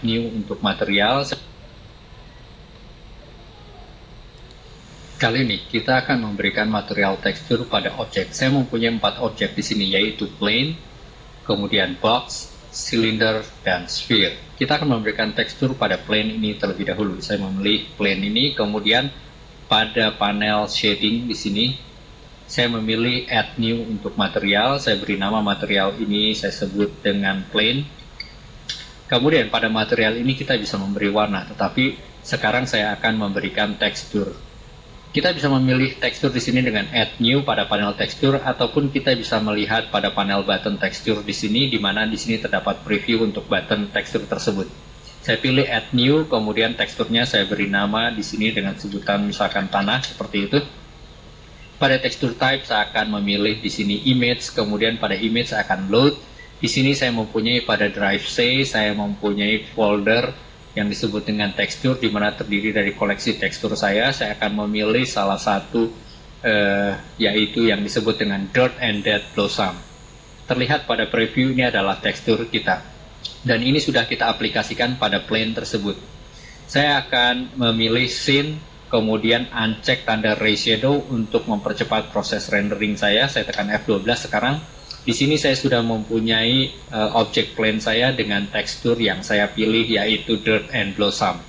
New untuk material. Kali ini kita akan memberikan material tekstur pada objek. Saya mempunyai 4 objek di sini, yaitu plane, kemudian box, cylinder, dan sphere. Kita akan memberikan tekstur pada plane ini terlebih dahulu. Saya memilih plane ini, kemudian pada panel shading di sini saya memilih add new untuk material. Saya beri nama material ini, saya sebut dengan plane. Kemudian pada material ini kita bisa memberi warna, tetapi sekarang saya akan memberikan tekstur. Kita bisa memilih tekstur di sini dengan add new pada panel tekstur, ataupun kita bisa melihat pada panel button tekstur di sini, di mana di sini terdapat preview untuk button tekstur tersebut. Saya pilih add new, kemudian teksturnya saya beri nama di sini dengan sebutan misalkan tanah seperti itu. Pada tekstur type saya akan memilih di sini image, kemudian pada image saya akan load. Di sini saya mempunyai pada drive C, saya mempunyai folder yang disebut dengan tekstur, di mana terdiri dari koleksi tekstur saya. Saya akan memilih salah satu yaitu yang disebut dengan Dirt and Dead Blossom. Terlihat pada preview ini adalah tekstur kita, dan ini sudah kita aplikasikan pada plane tersebut. Saya akan memilih scene, kemudian uncheck tanda ray shadow untuk mempercepat proses rendering saya. Saya tekan F12 sekarang. Di sini saya sudah mempunyai objek plane saya dengan tekstur yang saya pilih, yaitu Dirt and Blossom.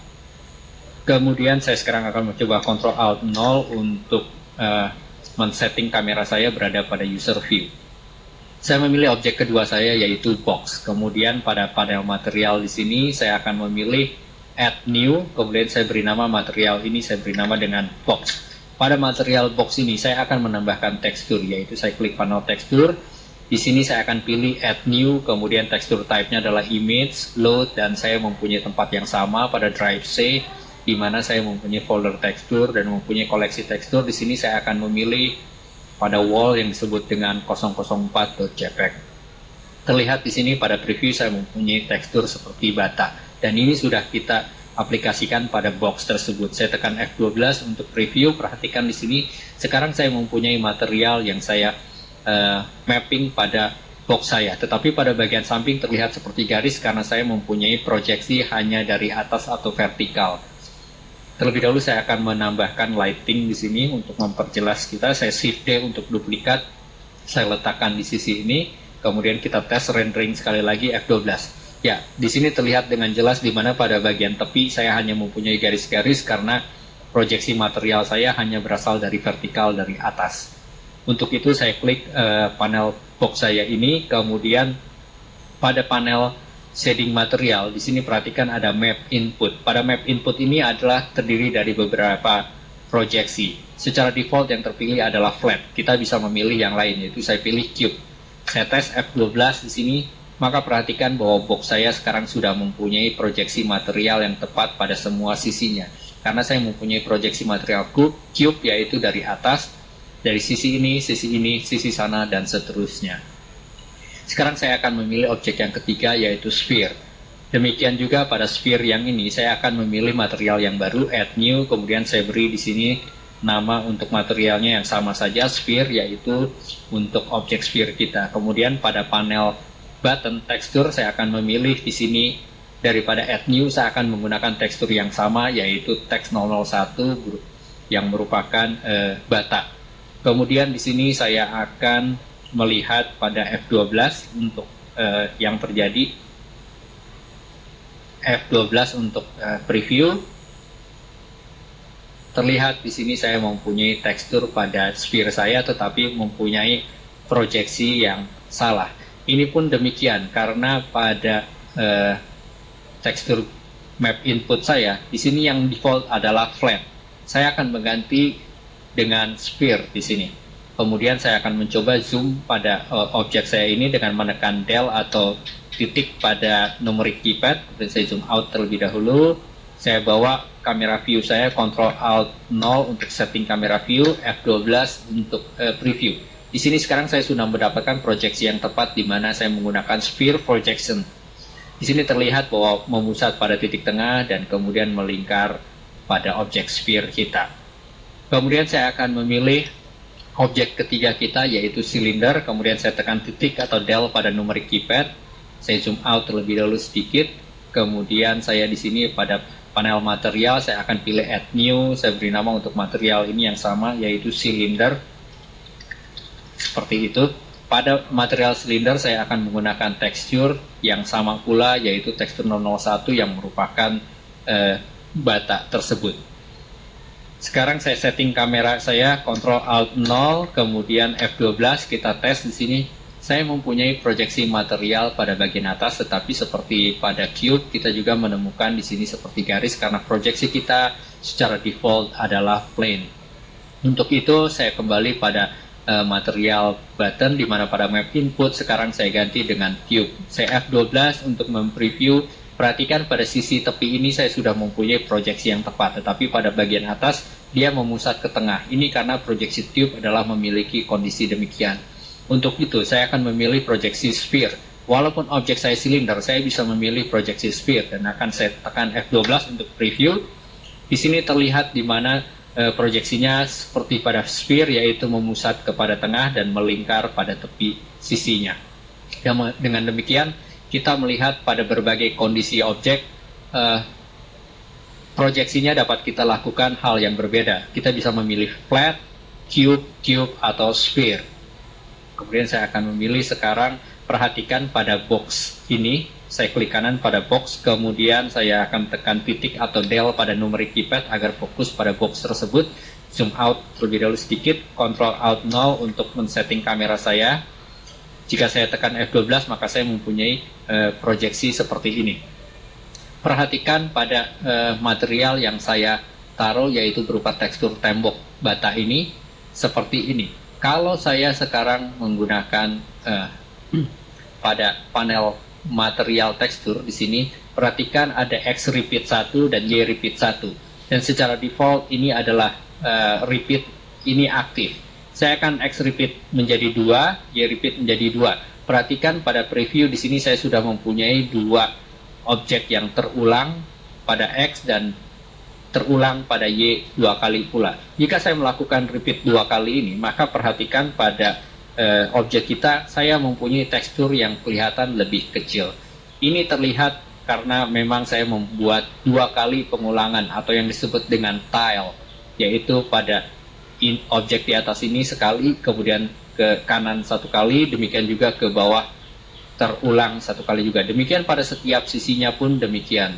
Kemudian saya sekarang akan mencoba Ctrl Alt 0 untuk men-setting kamera saya berada pada user view. Saya memilih objek kedua saya, yaitu box. Kemudian pada panel material di sini saya akan memilih add new, kemudian saya beri nama material ini, saya beri nama dengan box. Pada material box ini saya akan menambahkan tekstur, yaitu saya klik panel tekstur. Di sini saya akan pilih add new, kemudian tekstur type-nya adalah image, load, dan saya mempunyai tempat yang sama pada drive C, di mana saya mempunyai folder tekstur dan mempunyai koleksi tekstur. Di sini saya akan memilih pada wall yang disebut dengan 004.jpg. Terlihat di sini pada preview saya mempunyai tekstur seperti bata, dan ini sudah kita aplikasikan pada box tersebut. Saya tekan F12 untuk preview. Perhatikan di sini, sekarang saya mempunyai material yang saya mapping pada box saya, tetapi pada bagian samping terlihat seperti garis karena saya mempunyai proyeksi hanya dari atas atau vertikal. Terlebih dahulu saya akan menambahkan lighting di sini untuk memperjelas kita. Saya Shift D untuk duplikat, saya letakkan di sisi ini, kemudian kita tes rendering sekali lagi F12. Ya, di sini terlihat dengan jelas di mana pada bagian tepi saya hanya mempunyai garis-garis karena proyeksi material saya hanya berasal dari vertikal, dari atas. Untuk itu saya klik panel box saya ini, kemudian pada panel shading material di sini perhatikan ada map input. Pada map input ini adalah terdiri dari beberapa proyeksi. Secara default yang terpilih adalah flat. Kita bisa memilih yang lain, yaitu saya pilih cube. Saya tes F12 di sini, maka perhatikan bahwa box saya sekarang sudah mempunyai proyeksi material yang tepat pada semua sisinya. Karena saya mempunyai proyeksi material cube, yaitu dari atas, dari sisi ini, sisi sana, dan seterusnya. Sekarang saya akan memilih objek yang ketiga, yaitu sphere. Demikian juga pada sphere yang ini, saya akan memilih material yang baru, add new, kemudian saya beri di sini nama untuk materialnya yang sama saja, sphere, yaitu untuk objek sphere kita. Kemudian pada panel button tekstur, saya akan memilih di sini, daripada add new, saya akan menggunakan tekstur yang sama, yaitu teks 001 yang merupakan bata. Kemudian di sini saya akan melihat pada F12 untuk yang terjadi. F12 untuk preview. Terlihat di sini saya mempunyai tekstur pada sphere saya, tetapi mempunyai proyeksi yang salah. Ini pun demikian karena pada tekstur map input saya di sini yang default adalah flat. Saya akan mengganti dengan sphere di sini. Kemudian saya akan mencoba zoom pada objek saya ini dengan menekan del atau titik pada numeric keypad. Kemudian saya zoom out terlebih dahulu. Saya bawa kamera view saya, Ctrl Alt 0 untuk setting kamera view, F12 untuk preview. Di sini sekarang saya sudah mendapatkan proyeksi yang tepat, di mana saya menggunakan sphere projection. Di sini terlihat bahwa memusat pada titik tengah dan kemudian melingkar pada objek sphere kita. Kemudian saya akan memilih objek ketiga kita, yaitu silinder. Kemudian saya tekan titik atau del pada numeric keypad. Saya zoom out terlebih dahulu sedikit. kemudian saya di sini pada panel material saya akan pilih add new, saya beri nama untuk material ini yang sama yaitu silinder, seperti itu. Pada material silinder saya akan menggunakan tekstur yang sama pula yaitu tekstur 001 yang merupakan bata tersebut. Sekarang saya setting kamera saya, Ctrl Alt 0, kemudian F12, kita tes di sini. Saya mempunyai proyeksi material pada bagian atas, tetapi seperti pada cube kita juga menemukan di sini seperti garis karena proyeksi kita secara default adalah plane. Untuk itu saya kembali pada material button di mana pada map input sekarang saya ganti dengan cube. Saya F12 untuk mempreview. Perhatikan pada sisi tepi ini saya sudah mempunyai proyeksi yang tepat, tetapi pada bagian atas dia memusat ke tengah. Ini karena proyeksi tube adalah memiliki kondisi demikian. Untuk itu saya akan memilih proyeksi sphere. Walaupun objek saya silinder, saya bisa memilih proyeksi sphere dan akan saya tekan F12 untuk preview. Di sini terlihat di mana proyeksinya seperti pada sphere, yaitu memusat kepada tengah dan melingkar pada tepi sisinya. Dengan demikian kita melihat pada berbagai kondisi objek proyeksinya dapat kita lakukan hal yang berbeda. Kita bisa memilih flat, cube, atau sphere. Kemudian saya akan memilih sekarang, perhatikan pada box ini, saya klik kanan pada box, kemudian saya akan tekan titik atau del pada numeric keypad agar fokus pada box tersebut. Zoom out terlebih dahulu sedikit, Ctrl Alt 0 untuk men-setting kamera saya. Jika saya tekan F12 maka saya mempunyai proyeksi seperti ini. Perhatikan pada material yang saya taruh yaitu berupa tekstur tembok bata ini seperti ini. Kalau saya sekarang menggunakan pada panel material tekstur di sini, perhatikan ada X repeat 1 dan Y repeat 1. Dan secara default ini adalah repeat ini aktif. Saya akan X repeat menjadi 2, Y repeat menjadi 2. Perhatikan pada preview di sini saya sudah mempunyai dua objek yang terulang pada X dan terulang pada Y dua kali pula. Jika saya melakukan repeat dua kali ini, maka perhatikan pada objek kita, saya mempunyai tekstur yang kelihatan lebih kecil. Ini terlihat karena memang saya membuat dua kali pengulangan atau yang disebut dengan tile, yaitu pada objek di atas ini sekali, kemudian ke kanan satu kali, demikian juga ke bawah terulang satu kali juga. Demikian pada setiap sisinya pun demikian.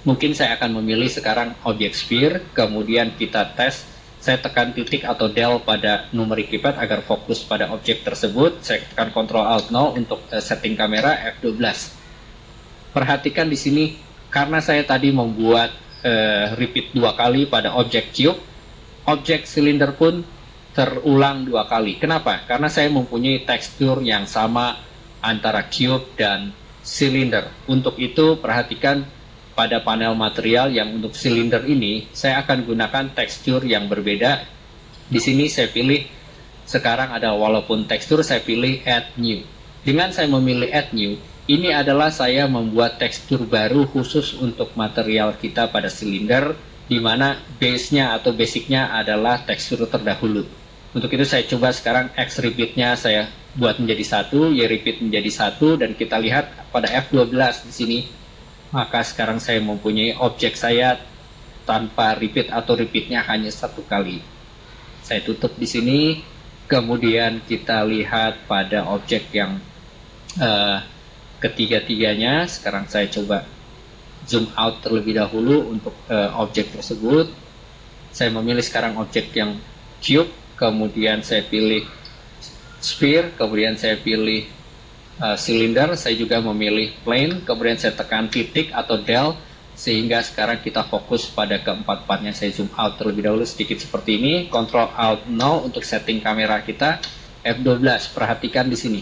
Mungkin saya akan memilih sekarang objek sphere, kemudian kita tes. Saya tekan titik atau del pada numeric keypad agar fokus pada objek tersebut. Saya tekan Ctrl Alt 0 untuk setting kamera, F12. Perhatikan di sini, karena saya tadi membuat repeat dua kali pada objek cube, objek silinder pun terulang dua kali. Kenapa? Karena saya mempunyai tekstur yang sama antara cube dan silinder. Untuk itu, perhatikan pada panel material yang untuk silinder ini, saya akan gunakan tekstur yang berbeda. Di sini saya pilih, sekarang ada walaupun tekstur, saya pilih add new. Dengan saya memilih add new, ini adalah saya membuat tekstur baru khusus untuk material kita pada silinder, di mana base-nya atau basic-nya adalah tekstur terdahulu. Untuk itu saya coba sekarang X repeat-nya saya buat menjadi 1, Y repeat menjadi 1, dan kita lihat pada F12 di sini, maka sekarang saya mempunyai objek saya tanpa repeat atau repeatnya hanya satu kali. Saya tutup di sini, kemudian kita lihat pada objek yang ketiga-tiganya. Sekarang saya coba zoom out terlebih dahulu untuk objek tersebut. Saya memilih sekarang objek yang cube, kemudian saya pilih sphere, kemudian saya pilih silinder, saya juga memilih plane, kemudian saya tekan titik atau del, sehingga sekarang kita fokus pada keempat-empatnya. Saya zoom out terlebih dahulu sedikit seperti ini, Ctrl Alt 0 untuk setting kamera kita, F12. Perhatikan di sini.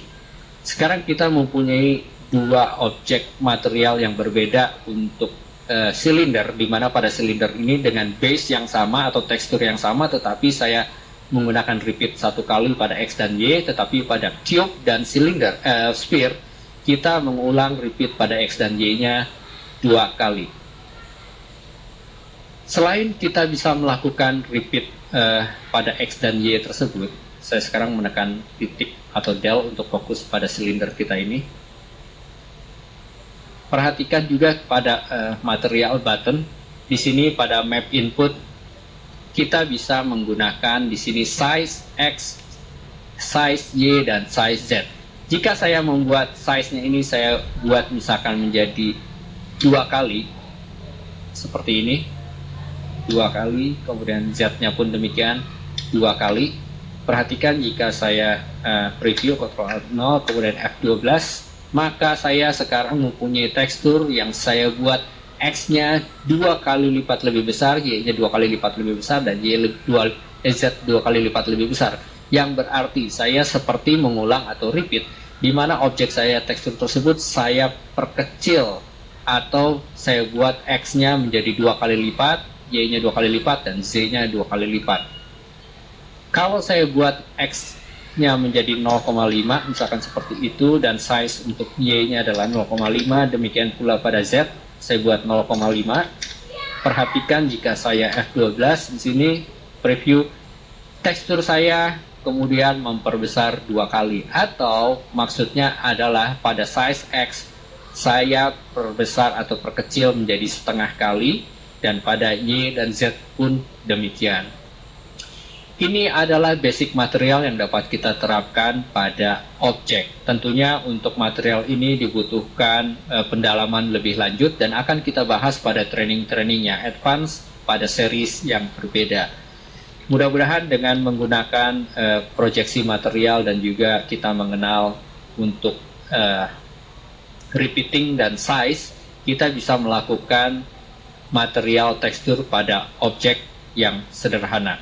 Sekarang kita mempunyai dua objek material yang berbeda untuk silinder, di mana pada silinder ini dengan base yang sama atau tekstur yang sama, tetapi saya menggunakan repeat satu kali pada X dan Y, tetapi pada cube dan silinder sphere kita mengulang repeat pada X dan Y-nya dua kali. Selain kita bisa melakukan repeat pada X dan Y tersebut, saya sekarang menekan titik atau del untuk fokus pada silinder kita ini. Perhatikan juga pada material button. Di sini pada map input kita bisa menggunakan di sini size X, size Y, dan size Z. Jika saya membuat size-nya ini, saya buat misalkan menjadi 2 kali, seperti ini, 2 kali, kemudian Z-nya pun demikian, 2 kali. Perhatikan jika saya preview Ctrl Alt 0, kemudian F12, maka saya sekarang mempunyai tekstur yang saya buat X-nya 2 kali lipat lebih besar, Y-nya 2 kali lipat lebih besar, dan Z 2 kali lipat lebih besar. Yang berarti saya seperti mengulang atau repeat, di mana objek saya tekstur tersebut saya perkecil atau saya buat X-nya menjadi 2 kali lipat, Y-nya 2 kali lipat, dan Z-nya 2 kali lipat. Kalau saya buat X-nya menjadi 0,5, misalkan seperti itu, dan size untuk Y-nya adalah 0,5, demikian pula pada Z, saya buat 0,5. Perhatikan jika saya F12 di sini preview, tekstur saya kemudian memperbesar 2 kali, atau maksudnya adalah pada size X saya perbesar atau perkecil menjadi setengah kali, dan pada Y dan Z pun demikian. Ini adalah basic material yang dapat kita terapkan pada objek. Tentunya untuk material ini dibutuhkan pendalaman lebih lanjut, dan akan kita bahas pada training-trainingnya advance pada series yang berbeda. Mudah-mudahan dengan menggunakan proyeksi material dan juga kita mengenal untuk repeating dan size, kita bisa melakukan material tekstur pada objek yang sederhana.